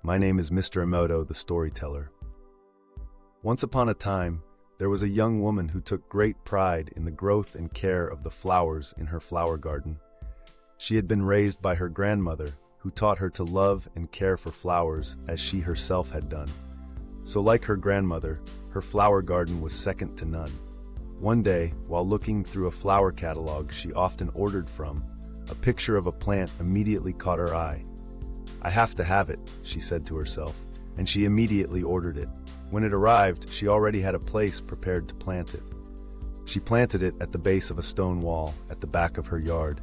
My name is Mr. Emoto, the storyteller. Once upon a time, there was a young woman who took great pride in the growth and care of the flowers in her flower garden. She had been raised by her grandmother, who taught her to love and care for flowers as she herself had done. So like her grandmother, her flower garden was second to none. One day, while looking through a flower catalog she often ordered from, a picture of a plant immediately caught her eye. "I have to have it," she said to herself, and she immediately ordered it. When it arrived, she already had a place prepared to plant it. She planted it at the base of a stone wall at the back of her yard.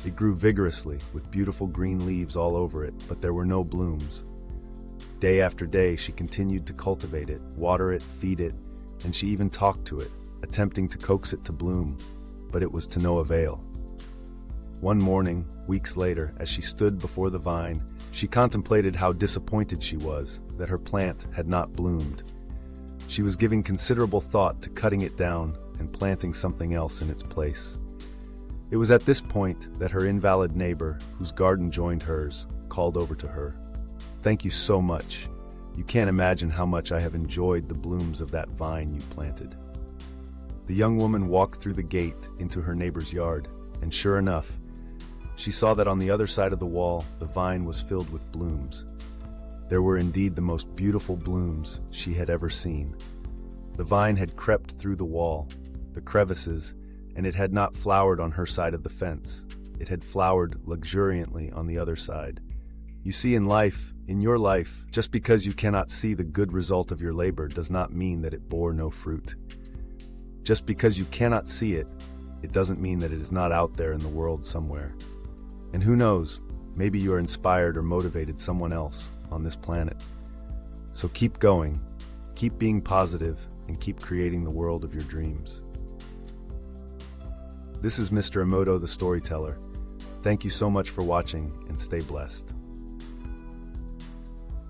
It grew vigorously, with beautiful green leaves all over it, but there were no blooms. Day after day, she continued to cultivate it, water it, feed it, and she even talked to it, attempting to coax it to bloom, but it was to no avail. One morning, weeks later, as she stood before the vine, she contemplated how disappointed she was that her plant had not bloomed. She was giving considerable thought to cutting it down and planting something else in its place. It was at this point that her invalid neighbor, whose garden joined hers, called over to her. "Thank you so much. You can't imagine how much I have enjoyed the blooms of that vine you planted." The young woman walked through the gate into her neighbor's yard, and sure enough, she saw that on the other side of the wall, the vine was filled with blooms. There were indeed the most beautiful blooms she had ever seen. The vine had crept through the wall, the crevices, and it had not flowered on her side of the fence. It had flowered luxuriantly on the other side. You see, in life, in your life, just because you cannot see the good result of your labor does not mean that it bore no fruit. Just because you cannot see it, it doesn't mean that it is not out there in the world somewhere. And who knows, maybe you are inspired or motivated someone else on this planet. So keep going, keep being positive, and keep creating the world of your dreams. This is Mr. Emoto, the storyteller. Thank you so much for watching, and stay blessed.